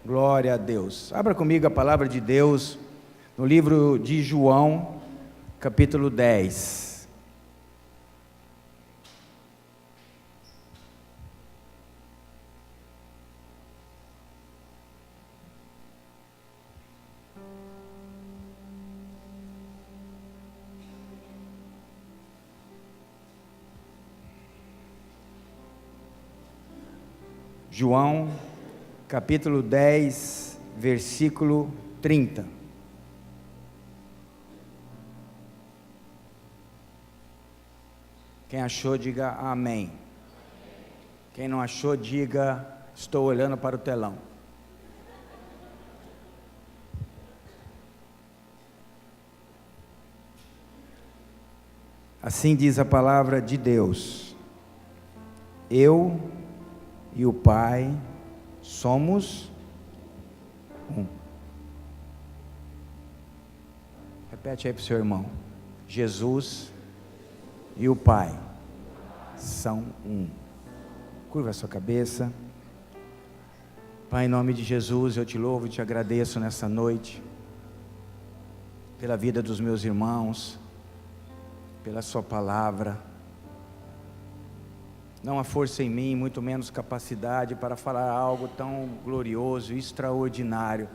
Glória a Deus. Abra comigo a palavra de Deus no livro de João, capítulo 10. João, capítulo 10, versículo 30. Quem achou, diga amém. Quem não achou, diga estou olhando para o telão. Assim diz a palavra de Deus: eu e o Pai somos um. Repete aí para o seu irmão: Jesus e o Pai são um. Curva a sua cabeça. Pai, em nome de Jesus, eu te louvo e te agradeço nessa noite pela vida dos meus irmãos, pela sua palavra. Não há força em mim, muito menos capacidade para falar algo tão glorioso e extraordinário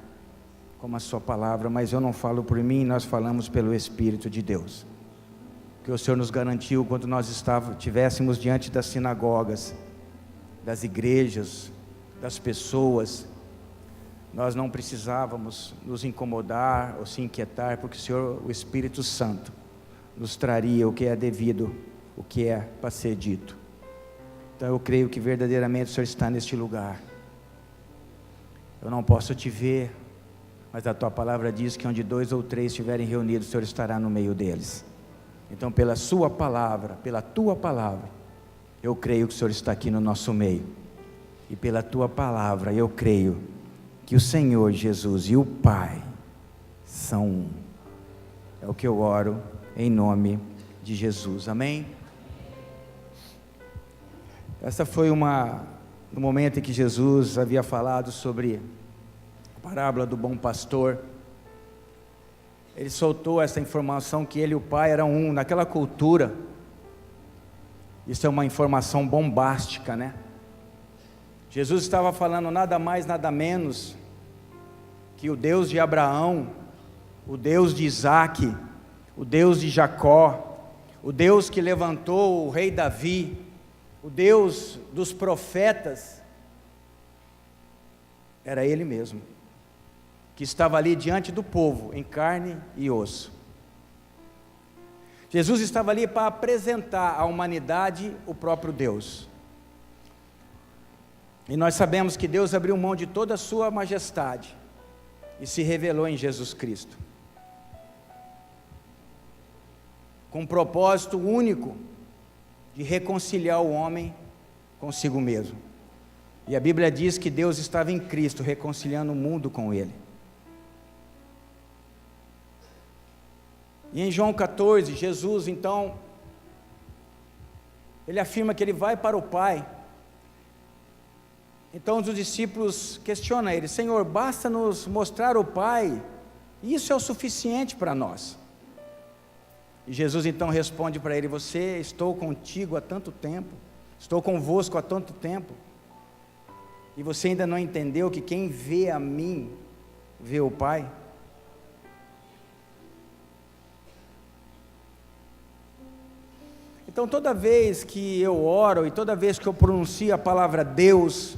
como a sua palavra, mas eu não falo por mim, nós falamos pelo Espírito de Deus, que o Senhor nos garantiu quando nós estivéssemos diante das sinagogas, das igrejas, das pessoas. Nós não precisávamos nos incomodar ou se inquietar, porque o Senhor, o Espírito Santo, nos traria o que é devido, o que é para ser dito. Então eu creio que verdadeiramente o Senhor está neste lugar. Eu não posso te ver, mas a tua palavra diz que onde 2 ou 3 estiverem reunidos, o Senhor estará no meio deles. Então pela sua palavra, pela tua palavra, eu creio que o Senhor está aqui no nosso meio. E pela tua palavra eu creio que o Senhor Jesus e o Pai são um. É o que eu oro em nome de Jesus, amém? Essa foi no momento em que Jesus havia falado sobre a parábola do bom pastor. Ele soltou essa informação que ele e o Pai eram um. Naquela cultura, isso é uma informação bombástica, né? Jesus estava falando nada mais, nada menos que o Deus de Abraão, o Deus de Isaac, o Deus de Jacó, o Deus que levantou o rei Davi, o Deus dos profetas, era Ele mesmo, que estava ali diante do povo, em carne e osso. Jesus estava ali para apresentar à humanidade o próprio Deus. E nós sabemos que Deus abriu mão de toda a sua majestade e se revelou em Jesus Cristo, com um propósito único de reconciliar o homem consigo mesmo. E a Bíblia diz que Deus estava em Cristo reconciliando o mundo com Ele. E em João 14, Jesus então, Ele afirma que Ele vai para o Pai. Então os discípulos questionam Ele: Senhor, basta nos mostrar o Pai, isso é o suficiente para nós. E Jesus então responde para ele: estou contigo há tanto tempo, estou convosco há tanto tempo, e você ainda não entendeu que quem vê a mim, vê o Pai? Então toda vez que eu oro e toda vez que eu pronuncio a palavra Deus,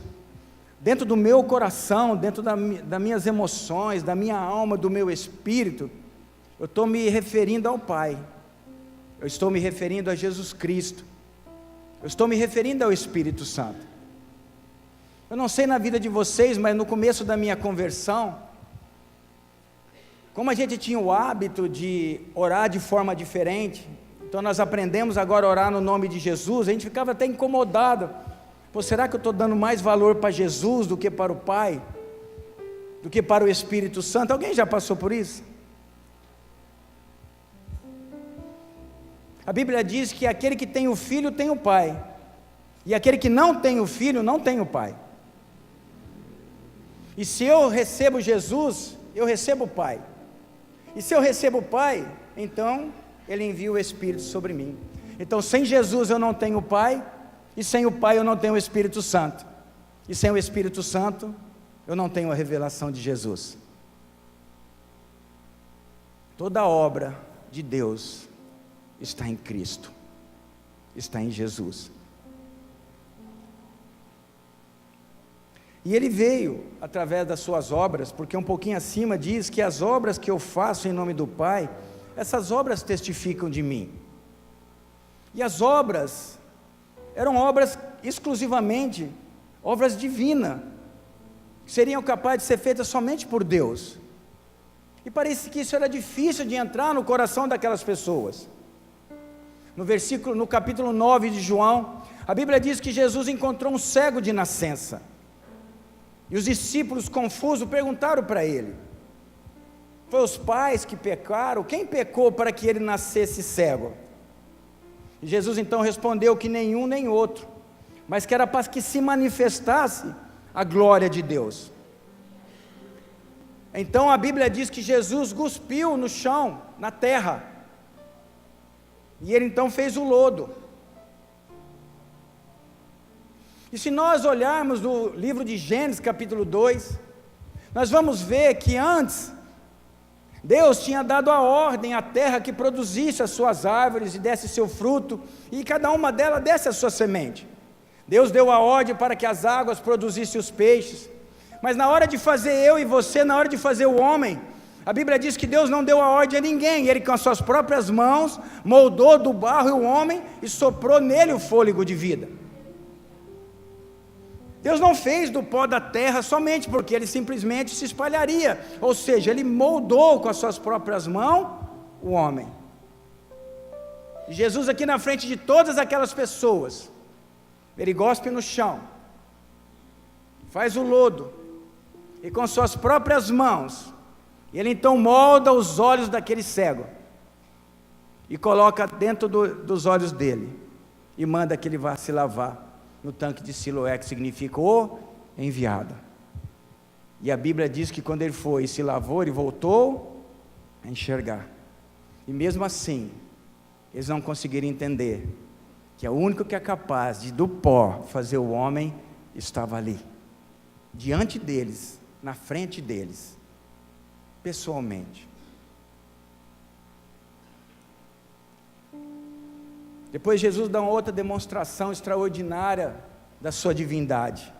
dentro do meu coração, dentro das minhas emoções, da minha alma, do meu espírito, eu estou me referindo ao Pai. Eu estou me referindo a Jesus Cristo. Eu estou me referindo ao Espírito Santo. Eu não sei na vida de vocês, mas no começo da minha conversão, como a gente tinha o hábito de orar de forma diferente, então nós aprendemos agora a orar no nome de Jesus, a gente ficava até incomodado. Pô, será que eu estou dando mais valor para Jesus do que para o Pai? Do que para o Espírito Santo? Alguém já passou por isso? A Bíblia diz que aquele que tem o Filho tem o Pai, e aquele que não tem o Filho não tem o Pai. E se eu recebo Jesus, eu recebo o Pai. E se eu recebo o Pai, então Ele envia o Espírito sobre mim. Então sem Jesus eu não tenho o Pai, e sem o Pai eu não tenho o Espírito Santo. E sem o Espírito Santo eu não tenho a revelação de Jesus. Toda a obra de Deus está em Cristo, está em Jesus. E Ele veio através das suas obras, porque um pouquinho acima diz que as obras que eu faço em nome do Pai, essas obras testificam de mim. E as obras eram obras exclusivamente, obras divinas, que seriam capazes de ser feitas somente por Deus. E parece que isso era difícil de entrar no coração daquelas pessoas. No capítulo 9 de João, a Bíblia diz que Jesus encontrou um cego de nascença. E os discípulos confusos perguntaram para ele: foi os pais que pecaram? Quem pecou para que ele nascesse cego? E Jesus então respondeu que nenhum nem outro, mas que era para que se manifestasse a glória de Deus. Então a Bíblia diz que Jesus cuspiu no chão, na terra, e ele então fez o lodo. E se nós olharmos no livro de Gênesis capítulo 2, nós vamos ver que antes, Deus tinha dado a ordem à terra que produzisse as suas árvores e desse seu fruto, e cada uma delas desse a sua semente. Deus deu a ordem para que as águas produzissem os peixes, mas na hora de fazer eu e você, na hora de fazer o homem, a Bíblia diz que Deus não deu a ordem a ninguém, Ele com as suas próprias mãos, moldou do barro o homem e soprou nele o fôlego de vida. Deus não fez do pó da terra somente porque ele simplesmente se espalharia, ou seja, Ele moldou com as suas próprias mãos o homem. E Jesus aqui na frente de todas aquelas pessoas, Ele gospe no chão, faz o lodo, e com suas próprias mãos, Ele então molda os olhos daquele cego, e coloca dentro dos olhos dele, e manda que ele vá se lavar no tanque de Siloé, que significa o enviado. E a Bíblia diz que quando ele foi e se lavou, ele voltou a enxergar. E mesmo assim, eles não conseguiram entender que o único que é capaz de do pó fazer o homem estava ali, diante deles, na frente deles, pessoalmente. Depois Jesus dá uma outra demonstração extraordinária da sua divindade,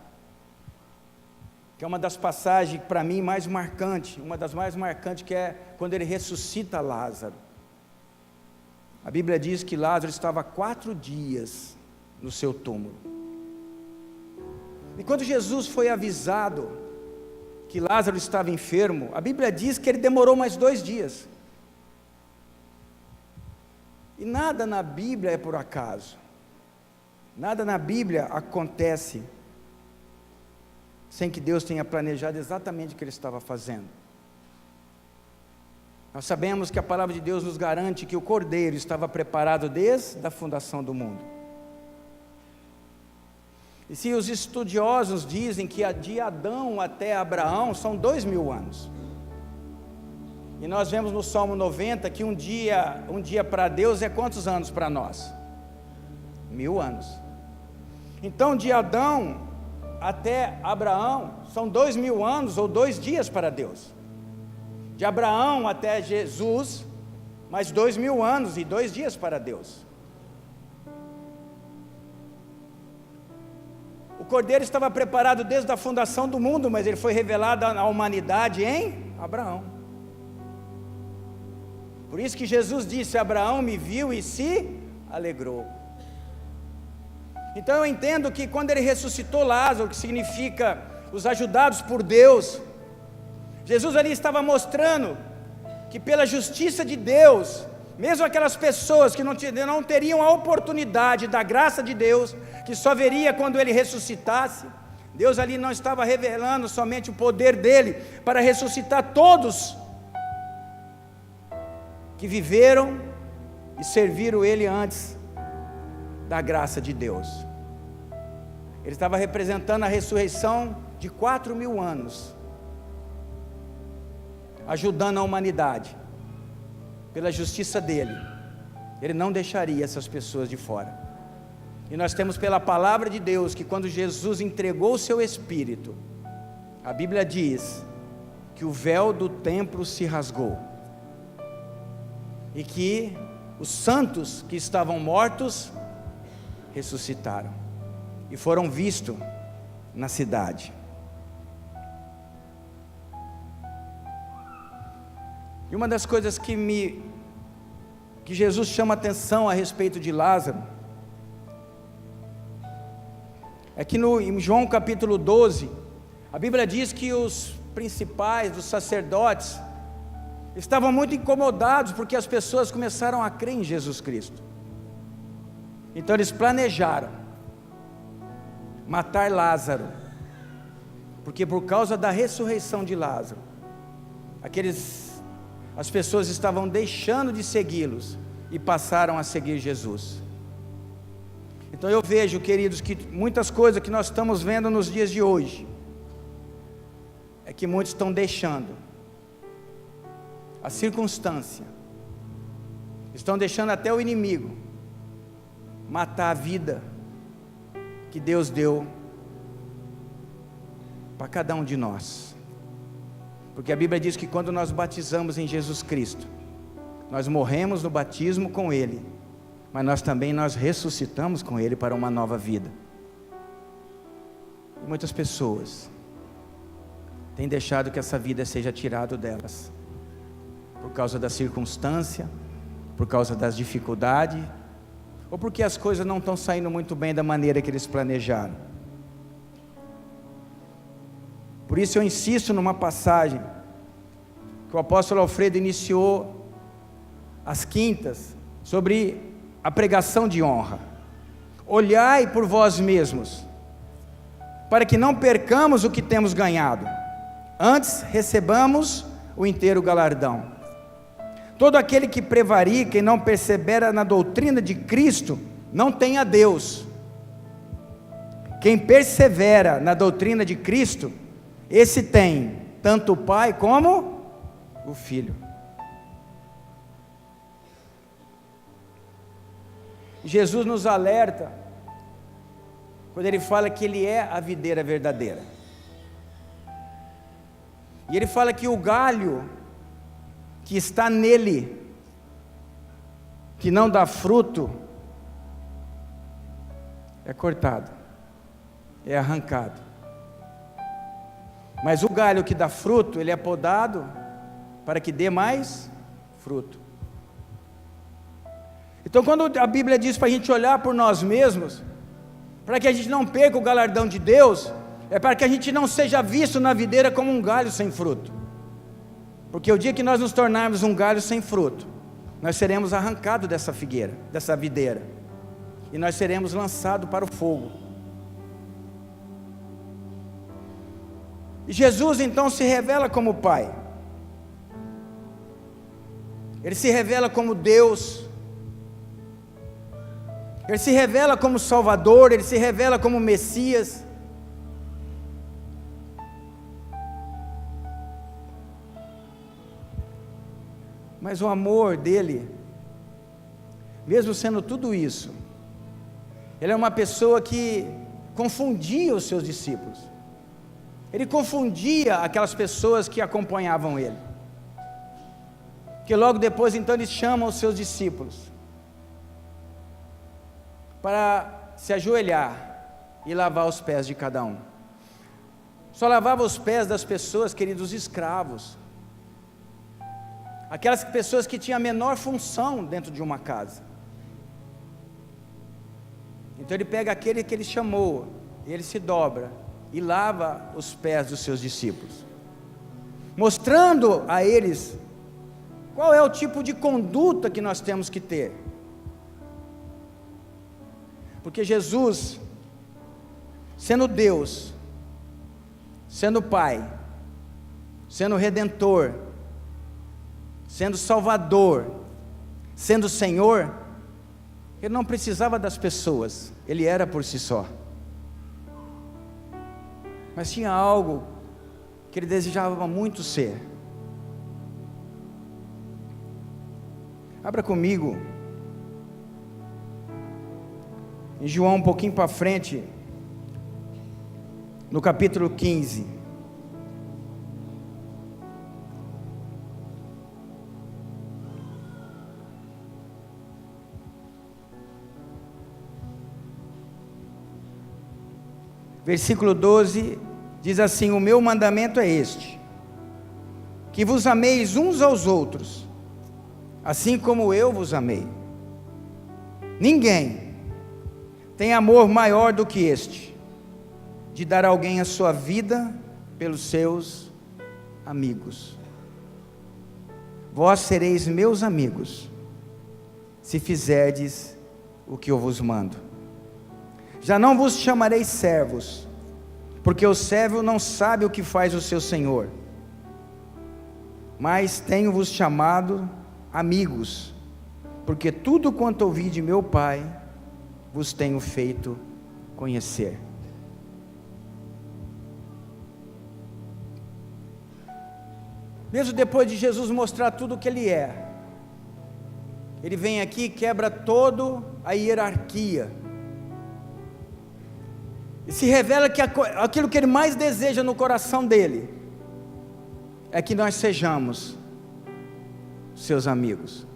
que é uma das passagens para mim mais marcante, uma das mais marcantes, que é quando Ele ressuscita Lázaro. A Bíblia diz que Lázaro estava 4 dias no seu túmulo, e quando Jesus foi avisado que Lázaro estava enfermo, a Bíblia diz que ele demorou mais 2 dias. E nada na Bíblia é por acaso, nada na Bíblia acontece sem que Deus tenha planejado exatamente o que Ele estava fazendo. Nós sabemos que a palavra de Deus nos garante que o Cordeiro estava preparado desde a fundação do mundo. E se os estudiosos dizem que de Adão até Abraão são 2000 anos, e nós vemos no Salmo 90 que um dia para Deus é quantos anos para nós? 1000 anos. Então de Adão até Abraão são 2000 anos ou 2 dias para Deus. De Abraão até Jesus, mais 2000 anos e 2 dias para Deus. O Cordeiro estava preparado desde a fundação do mundo, mas ele foi revelado à humanidade em Abraão. Por isso que Jesus disse: Abraão me viu e se alegrou. Então eu entendo que quando Ele ressuscitou Lázaro, que significa os ajudados por Deus, Jesus ali estava mostrando que pela justiça de Deus, mesmo aquelas pessoas que não teriam a oportunidade da graça de Deus, que só veria quando Ele ressuscitasse, Deus ali não estava revelando somente o poder dEle para ressuscitar todos que viveram e serviram Ele antes da graça de Deus. Ele estava representando a ressurreição de 4000 anos ajudando a humanidade, pela justiça dele, ele não deixaria essas pessoas de fora. E nós temos pela palavra de Deus, que quando Jesus entregou o seu Espírito, a Bíblia diz, que o véu do templo se rasgou, e que os santos que estavam mortos, ressuscitaram, e foram vistos na cidade. E uma das coisas que Jesus chama atenção a respeito de Lázaro, é que em João capítulo 12, a Bíblia diz que os principais, os sacerdotes, estavam muito incomodados, porque as pessoas começaram a crer em Jesus Cristo. Então eles planejaram matar Lázaro, porque por causa da ressurreição de Lázaro, as pessoas estavam deixando de segui-los e passaram a seguir Jesus. Então eu vejo, queridos, que muitas coisas que nós estamos vendo nos dias de hoje, é que muitos estão deixando a circunstância, estão deixando até o inimigo matar a vida que Deus deu para cada um de nós. Porque a Bíblia diz que quando nós batizamos em Jesus Cristo, nós morremos no batismo com Ele, mas nós ressuscitamos com Ele para uma nova vida. E muitas pessoas têm deixado que essa vida seja tirada delas, por causa da circunstância, por causa das dificuldades, ou porque as coisas não estão saindo muito bem da maneira que eles planejaram. Por isso eu insisto numa passagem que o apóstolo Alfredo iniciou às quintas, sobre a pregação de honra. Olhai por vós mesmos, para que não percamos o que temos ganhado, antes recebamos o inteiro galardão. Todo aquele que prevarica e não persevera na doutrina de Cristo, não tem a Deus. Quem persevera na doutrina de Cristo, esse tem tanto o Pai como o Filho. Jesus nos alerta, quando Ele fala que Ele é a videira verdadeira, e Ele fala que o galho que está nele, que não dá fruto, é cortado, é arrancado. Mas o galho que dá fruto, ele é podado para que dê mais fruto. Então quando a Bíblia diz para a gente olhar por nós mesmos, para que a gente não perca o galardão de Deus, é para que a gente não seja visto na videira como um galho sem fruto. Porque o dia que nós nos tornarmos um galho sem fruto, nós seremos arrancados dessa figueira, dessa videira, e nós seremos lançados para o fogo. E Jesus então se revela como Pai, Ele se revela como Deus, Ele se revela como Salvador, Ele se revela como Messias. Mas o amor dele, mesmo sendo tudo isso, ele é uma pessoa que confundia os seus discípulos. Ele confundia aquelas pessoas que acompanhavam ele. Que logo depois então ele chama os seus discípulos para se ajoelhar e lavar os pés de cada um. Só lavava os pés das pessoas, queridos, escravos, aquelas pessoas que tinham a menor função dentro de uma casa. Então ele pega aquele que ele chamou, e ele se dobra e lava os pés dos seus discípulos, mostrando a eles qual é o tipo de conduta que nós temos que ter. Porque Jesus, sendo Deus, sendo Pai, sendo Redentor, sendo Salvador, sendo Senhor, Ele não precisava das pessoas, Ele era por si só. Mas tinha algo que Ele desejava muito ser, Abra comigo em João, um pouquinho para frente, no capítulo 15. Versículo 12, diz assim: o meu mandamento é este, que vos ameis uns aos outros, assim como eu vos amei. Ninguém tem amor maior do que este, de dar a alguém a sua vida pelos seus amigos. Vós sereis meus amigos, se fizerdes o que eu vos mando. Já não vos chamarei servos, porque o servo não sabe o que faz o seu senhor, mas tenho-vos chamado amigos, porque tudo quanto ouvi de meu Pai, vos tenho feito conhecer. Mesmo depois de Jesus mostrar tudo o que Ele é, Ele vem aqui e quebra toda a hierarquia, e se revela que aquilo que Ele mais deseja no coração dEle, é que nós sejamos seus amigos.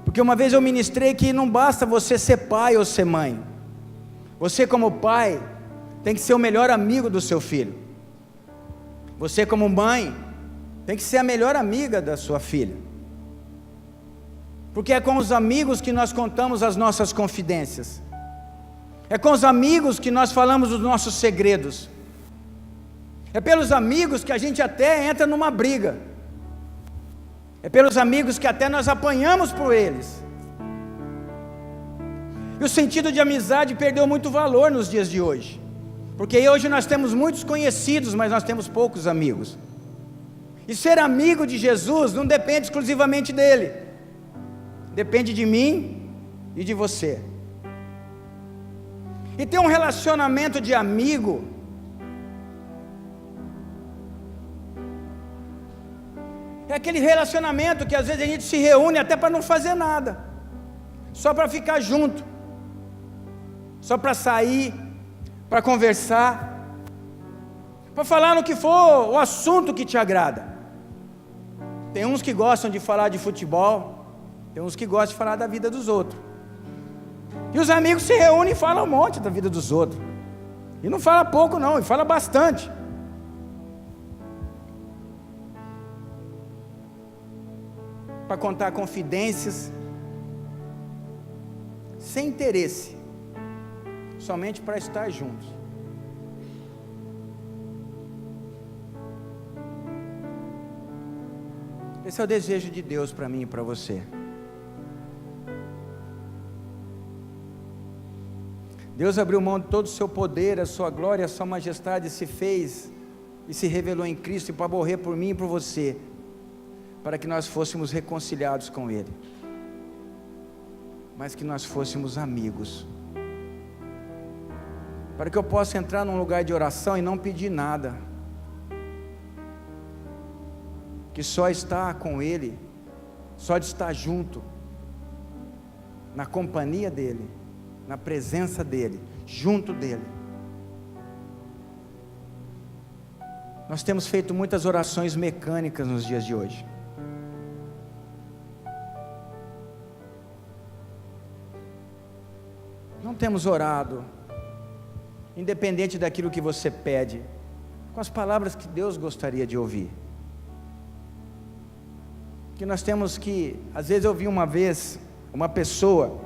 Porque uma vez eu ministrei que não basta você ser pai ou ser mãe, você como pai, tem que ser o melhor amigo do seu filho, você como mãe, tem que ser a melhor amiga da sua filha, porque é com os amigos que nós contamos as nossas confidências, é com os amigos que nós falamos os nossos segredos, é pelos amigos que a gente até entra numa briga, é pelos amigos que até nós apanhamos por eles. E o sentido de amizade perdeu muito valor nos dias de hoje, porque hoje nós temos muitos conhecidos, mas nós temos poucos amigos. E ser amigo de Jesus não depende exclusivamente dele, depende de mim e de você. E ter um relacionamento de amigo é aquele relacionamento que às vezes a gente se reúne até para não fazer nada, só para ficar junto, só para sair, para conversar, para falar no que for o assunto que te agrada. Tem uns que gostam de falar de futebol, tem uns que gostam de falar da vida dos outros. E os amigos se reúnem e falam um monte da vida dos outros. E não fala pouco não, e fala bastante. Para contar confidências, sem interesse, somente para estar juntos. Esse é o desejo de Deus para mim e para você. Deus abriu mão de todo o seu poder, a sua glória, a sua majestade, se fez e se revelou em Cristo para morrer por mim e por você, para que nós fôssemos reconciliados com Ele, mas que nós fôssemos amigos, para que eu possa entrar num lugar de oração e não pedir nada, que só estar com Ele, só de estar junto, na companhia dEle, na presença dEle, junto dEle. Nós temos feito muitas orações mecânicas nos dias de hoje. Não temos orado, independente daquilo que você pede, com as palavras que Deus gostaria de ouvir. Que nós temos que, às vezes eu vi uma vez uma pessoa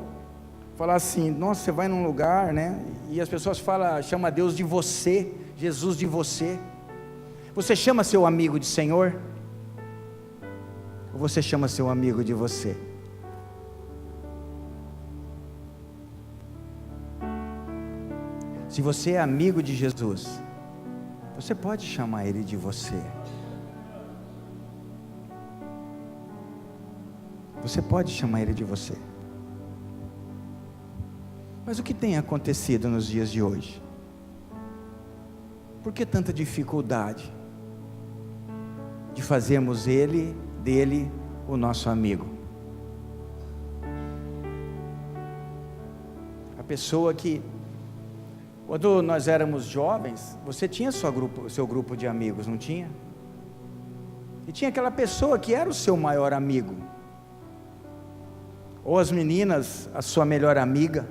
falar assim: nossa, você vai num lugar, né? E as pessoas chama Deus de você, Jesus de você. Você chama seu amigo de Senhor? Ou você chama seu amigo de você? Se você é amigo de Jesus, você pode chamar Ele de você. Você pode chamar Ele de você. Mas o que tem acontecido nos dias de hoje? Por que tanta dificuldade de fazermos dele o nosso amigo. A pessoa que, quando nós éramos jovens, você tinha seu grupo de amigos, não tinha? E tinha aquela pessoa que era o seu maior amigo. Ou as meninas, a sua melhor amiga.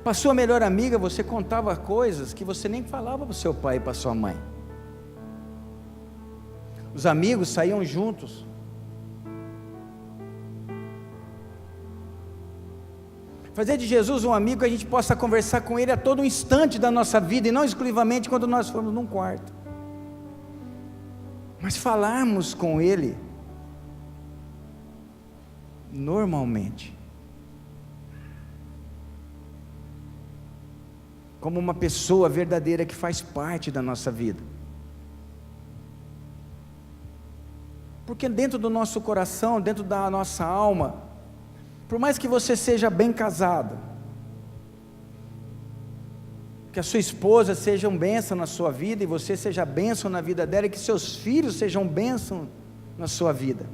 Para a sua melhor amiga, você contava coisas que você nem falava para o seu pai e para a sua mãe. Os amigos saíam juntos. Fazer de Jesus um amigo que a gente possa conversar com Ele a todo instante da nossa vida, e não exclusivamente quando nós formos num quarto. Mas falarmos com Ele normalmente, como uma pessoa verdadeira que faz parte da nossa vida. Porque dentro do nosso coração, dentro da nossa alma, por mais que você seja bem casado, que a sua esposa seja um bênção na sua vida, e você seja bênção na vida dela, e que seus filhos sejam bênção na sua vida.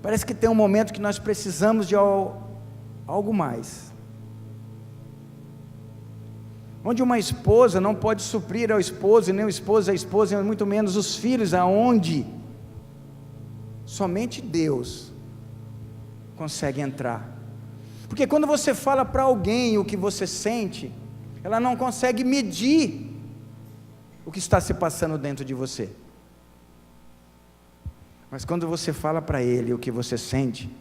Parece que tem um momento que nós precisamos de algo mais. Onde uma esposa não pode suprir ao esposo, e nem o esposo a esposa, e muito menos os filhos, aonde somente Deus consegue entrar. Porque quando você fala para alguém o que você sente, ela não consegue medir o que está se passando dentro de você. Mas quando você fala para ele o que você sente,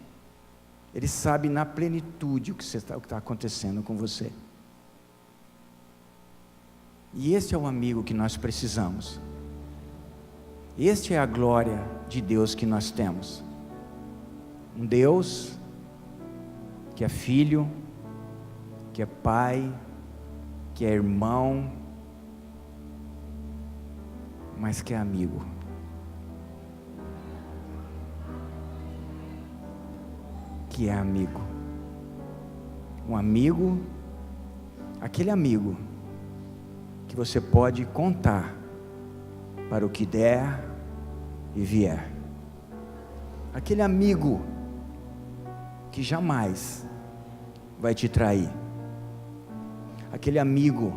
ele sabe na plenitude o que está acontecendo com você. E este é o amigo que nós precisamos. Este é a glória de Deus que nós temos. Um Deus que é filho, que é pai, que é irmão, mas que é amigo. Que é amigo. Um amigo, aquele amigo que você pode contar para o que der e vier. Aquele amigo que jamais vai te trair. Aquele amigo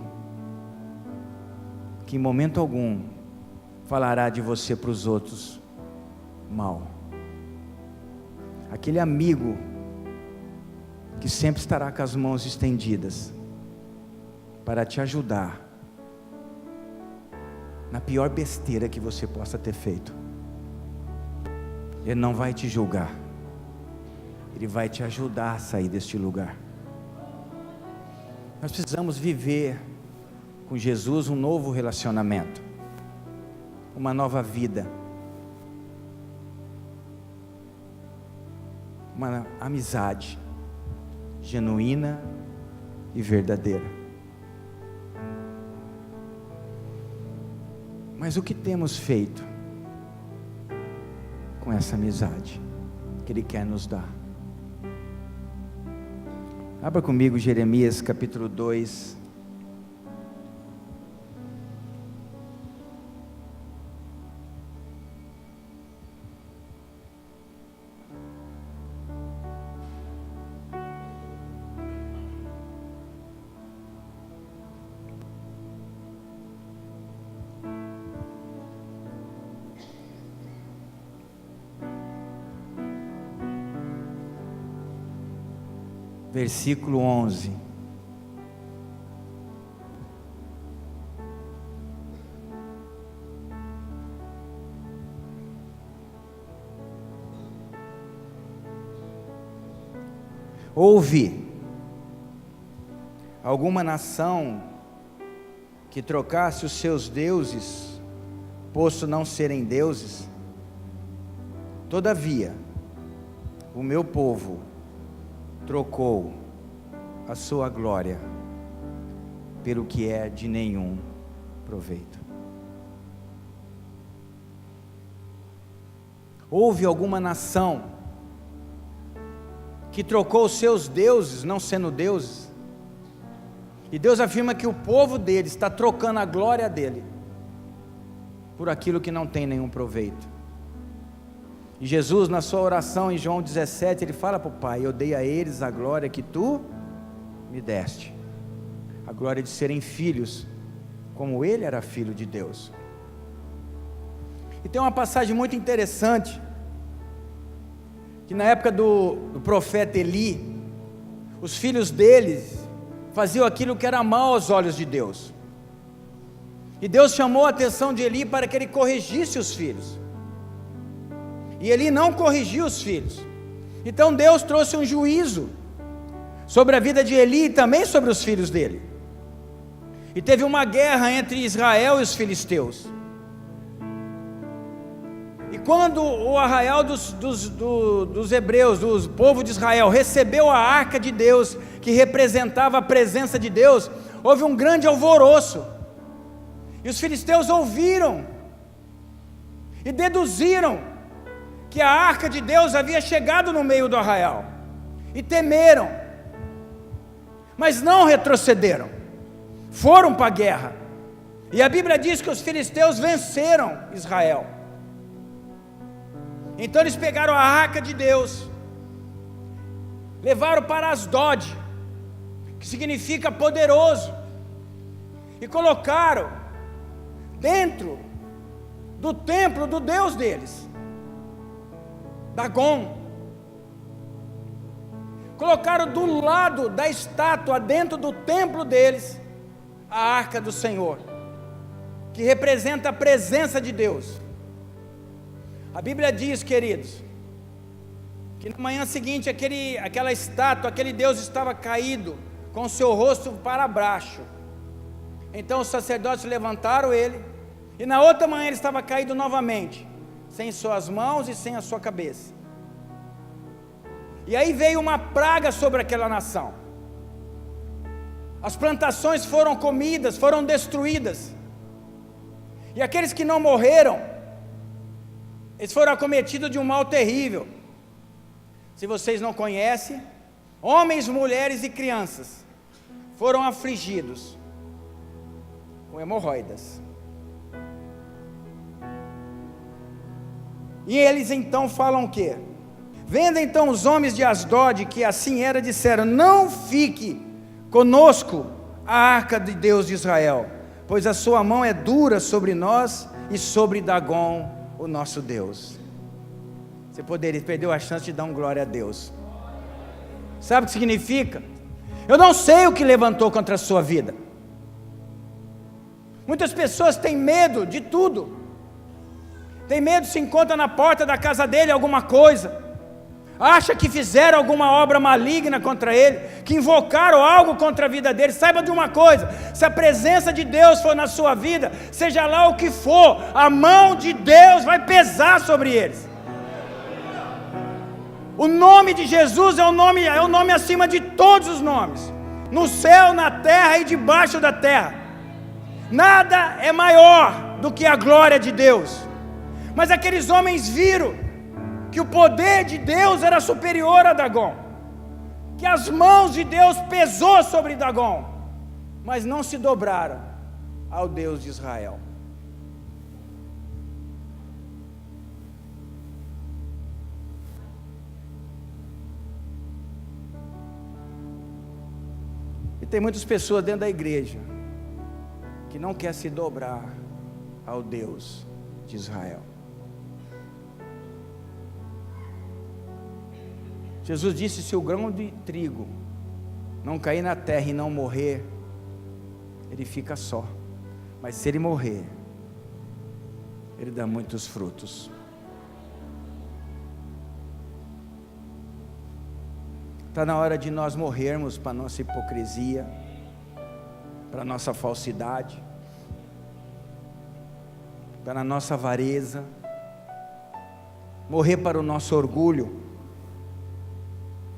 que em momento algum falará de você para os outros mal. Aquele amigo que sempre estará com as mãos estendidas para te ajudar na pior besteira que você possa ter feito. Ele não vai te julgar, Ele vai te ajudar a sair deste lugar. Nós precisamos viver com Jesus um novo relacionamento, uma nova vida, uma amizade genuína e verdadeira. Mas o que temos feito com essa amizade que Ele quer nos dar? Abra comigo Jeremias capítulo 2. Versículo 11. Houve alguma nação que trocasse os seus deuses, posto não serem deuses? Todavia, o meu povo trocou a sua glória pelo que é de nenhum proveito. Houve alguma nação que trocou os seus deuses, não sendo deuses, e Deus afirma que o povo dele está trocando a glória dele por aquilo que não tem nenhum proveito. E Jesus, na sua oração em João 17, ele fala para o Pai: eu dei a eles a glória que tu me deste, a glória de serem filhos, como ele era filho de Deus. E tem uma passagem muito interessante, que na época do profeta Eli, os filhos deles faziam aquilo que era mal aos olhos de Deus, e Deus chamou a atenção de Eli para que ele corrigisse os filhos, e Eli não corrigiu os filhos. Então Deus trouxe um juízo sobre a vida de Eli e também sobre os filhos dele, e teve uma guerra entre Israel e os filisteus. E quando o arraial dos hebreus, do povo de Israel, recebeu a arca de Deus, que representava a presença de Deus, houve um grande alvoroço, e os filisteus ouviram e deduziram que a arca de Deus havia chegado no meio do arraial, e temeram, mas não retrocederam, foram para a guerra. E a Bíblia diz que os filisteus venceram Israel. Então eles pegaram a arca de Deus, levaram para Asdod, que significa poderoso, e colocaram dentro do templo do Deus deles, Dagon. Colocaram do lado da estátua, dentro do templo deles, a arca do Senhor, que representa a presença de Deus. A Bíblia diz, queridos, que na manhã seguinte aquela estátua, aquele Deus estava caído, com o seu rosto para baixo. Então os sacerdotes levantaram ele, e na outra manhã ele estava caído novamente, sem suas mãos e sem a sua cabeça. E aí veio uma praga sobre aquela nação, as plantações foram comidas, foram destruídas, e aqueles que não morreram, eles foram acometidos de um mal terrível. Se vocês não conhecem, homens, mulheres e crianças foram afligidos com hemorroidas. E eles então falam o quê? Vendo então os homens de Asdod, que assim era, disseram: não fique conosco a arca de Deus de Israel, pois a sua mão é dura sobre nós e sobre Dagon, o nosso Deus. Você perdeu a chance de dar um glória a Deus. Sabe o que significa? Eu não sei o que levantou contra a sua vida. Muitas pessoas têm medo de tudo. Tem medo se encontra na porta da casa dele alguma coisa, acha que fizeram alguma obra maligna contra ele, que invocaram algo contra a vida dele. Saiba de uma coisa: se a presença de Deus for na sua vida, seja lá o que for, a mão de Deus vai pesar sobre eles. O nome de Jesus é o nome acima de todos os nomes, no céu, na terra e debaixo da terra. Nada é maior do que a glória de Deus. Mas aqueles homens viram que o poder de Deus era superior a Dagon, que as mãos de Deus pesou sobre Dagon, mas não se dobraram ao Deus de Israel. E tem muitas pessoas dentro da igreja que não quer se dobrar ao Deus de Israel. Jesus disse: se o grão de trigo não cair na terra e não morrer, ele fica só, mas se ele morrer, ele dá muitos frutos. Está na hora de nós morrermos para a nossa hipocrisia, para a nossa falsidade, para a nossa avareza, morrer para o nosso orgulho.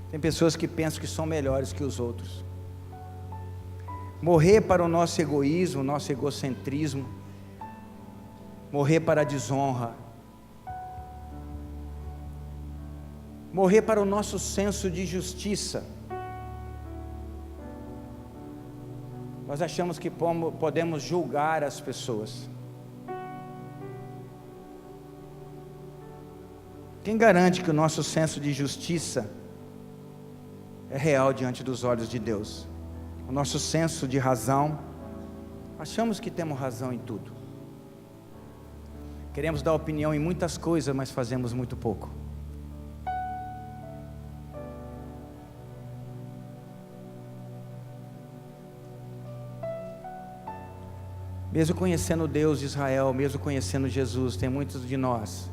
Tem pessoas que pensam que são melhores que os outros. Morrer para o nosso egoísmo, nosso egocentrismo. Morrer para a desonra. Morrer para o nosso senso de justiça. Nós achamos que podemos julgar as pessoas. Quem garante que o nosso senso de justiça é real diante dos olhos de Deus? O nosso senso de razão, achamos que temos razão em tudo. Queremos dar opinião em muitas coisas, mas fazemos muito pouco. Mesmo conhecendo o Deus de Israel, mesmo conhecendo Jesus, tem muitos de nós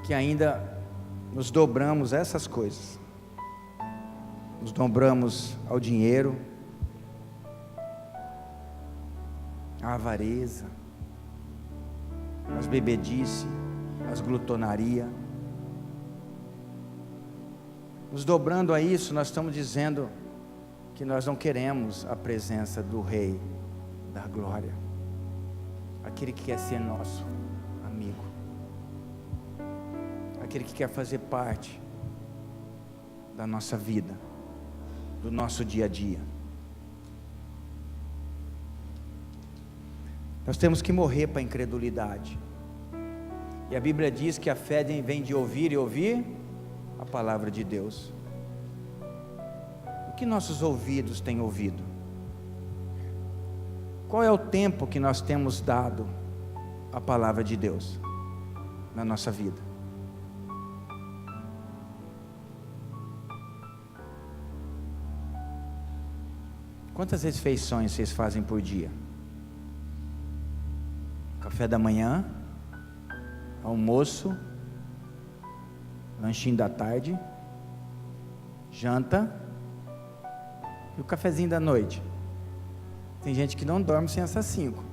que ainda nos dobramos a essas coisas. Nos dobramos ao dinheiro, à avareza, às bebedices, às glutonaria. Nos dobrando a isso, nós estamos dizendo que nós não queremos a presença do Rei da Glória, aquele que quer ser nosso amigo, aquele que quer fazer parte da nossa vida, do nosso dia a dia. Nós temos que morrer para a incredulidade, e a Bíblia diz que a fé vem de ouvir e ouvir a palavra de Deus. O que nossos ouvidos têm ouvido? Qual é o tempo que nós temos dado à palavra de Deus na nossa vida? Quantas refeições vocês fazem por dia? Café da manhã, almoço, lanchinho da tarde, janta e o cafezinho da noite. Tem gente que não dorme sem essas 5.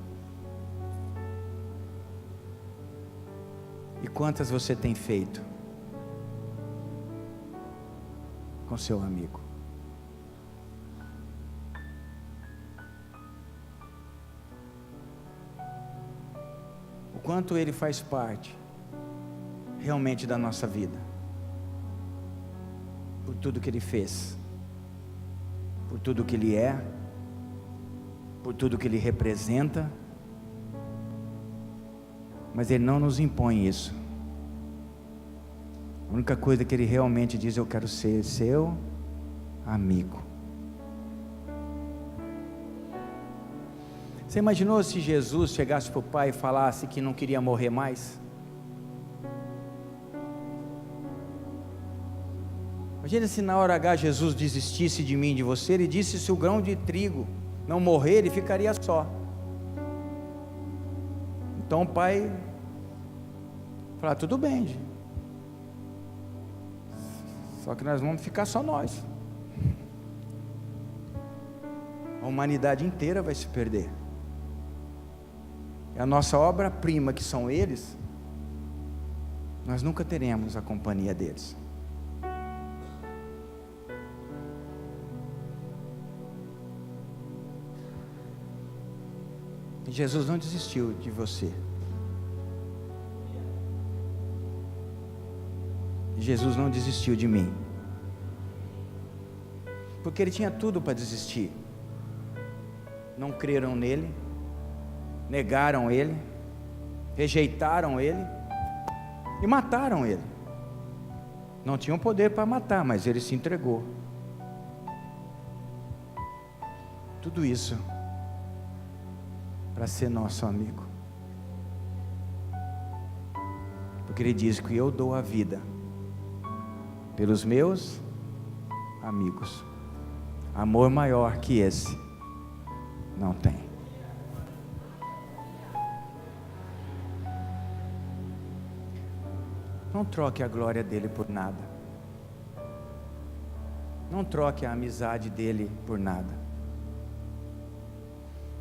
E quantas você tem feito com seu amigo? O quanto ele faz parte realmente da nossa vida, por tudo que ele fez, por tudo que ele é, por tudo que ele representa. Mas ele não nos impõe isso. A única coisa que ele realmente diz: eu quero ser seu amigo. Você imaginou se Jesus chegasse para o Pai e falasse que não queria morrer mais? Imagina se na hora H Jesus desistisse de mim e de você. Ele disse: se o grão de trigo não morrer, ele ficaria só. Então o Pai fala: tudo bem, gente. Só que nós vamos ficar só nós. A humanidade inteira vai se perder. E a nossa obra-prima, que são eles, nós nunca teremos a companhia deles. E Jesus não desistiu de você. E Jesus não desistiu de mim. Porque ele tinha tudo para desistir. Não creram nele, negaram ele, rejeitaram ele e mataram ele. Não tinham poder para matar, mas ele se entregou. Tudo isso para ser nosso amigo, porque ele diz que eu dou a vida pelos meus amigos. Amor maior que esse não tem. Não troque a glória dele por nada. Não troque a amizade dele por nada.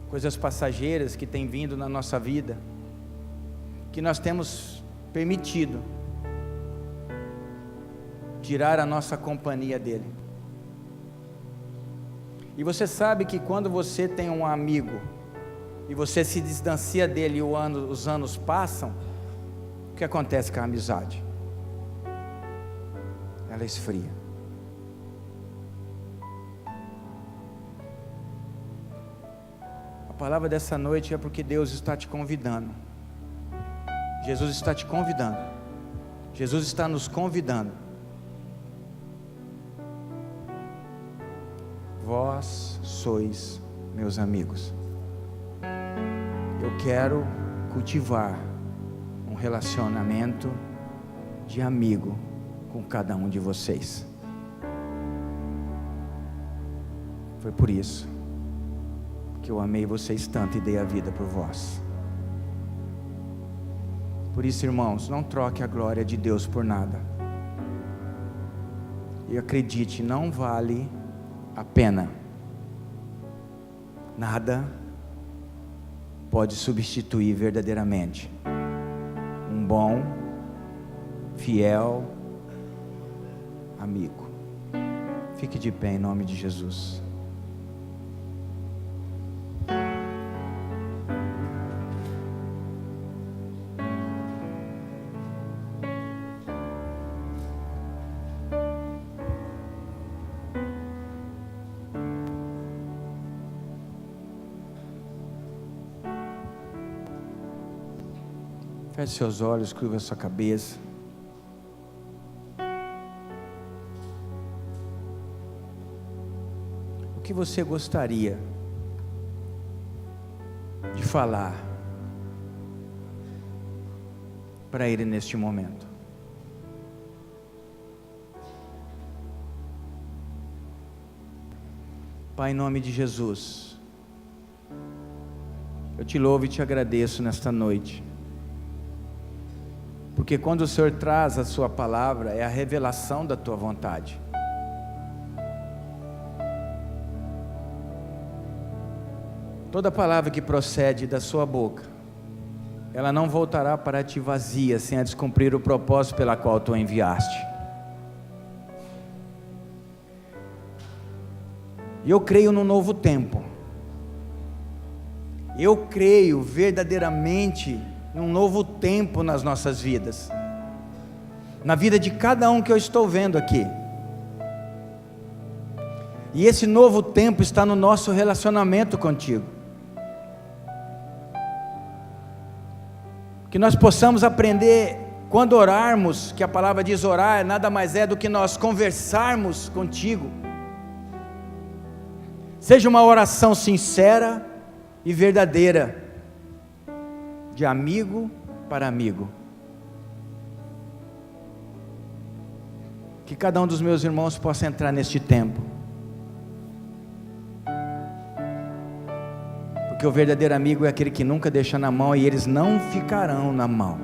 Coisas passageiras que têm vindo na nossa vida, que nós temos permitido tirar a nossa companhia dele. E você sabe que quando você tem um amigo e você se distancia dele e os anos passam, o que acontece com a amizade? Ela esfria. A palavra dessa noite é porque Deus está te convidando. Jesus está te convidando. Jesus está nos convidando. Vós sois meus amigos. Eu quero cultivar um relacionamento de amigo com cada um de vocês. Foi por isso que eu amei vocês tanto e dei a vida por vós. Por isso, irmãos, não troque a glória de Deus por nada. E acredite, não vale a pena. Nada pode substituir verdadeiramente um bom, fiel amigo. Fique de pé em nome de Jesus. Feche seus olhos, curva sua cabeça. O que você gostaria de falar para Ele neste momento? Pai, em nome de Jesus, eu te louvo e te agradeço nesta noite. Porque quando o Senhor traz a sua palavra, é a revelação da tua vontade. Toda palavra que procede da sua boca, ela não voltará para ti vazia, sem a descumprir o propósito pela qual tu a enviaste. E eu creio no novo tempo. Eu creio verdadeiramente num novo tempo nas nossas vidas, na vida de cada um que eu estou vendo aqui. E esse novo tempo está no nosso relacionamento contigo. Que nós possamos aprender, quando orarmos, que a palavra diz orar, nada mais é do que nós conversarmos contigo. Seja uma oração sincera e verdadeira, de amigo para amigo. Que cada um dos meus irmãos possa entrar neste tempo, porque o verdadeiro amigo é aquele que nunca deixa na mão, e eles não ficarão na mão.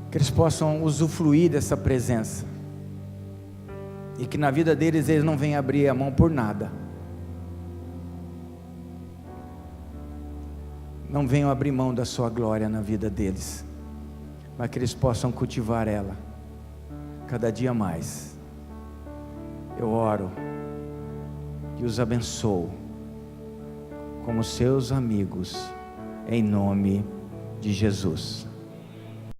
Que eles possam usufruir dessa presença, e que na vida deles eles não venham abrir a mão por nada. Não venham abrir mão da sua glória na vida deles, mas que eles possam cultivar ela cada dia mais. Eu oro e os abençoo como seus amigos, em nome de Jesus.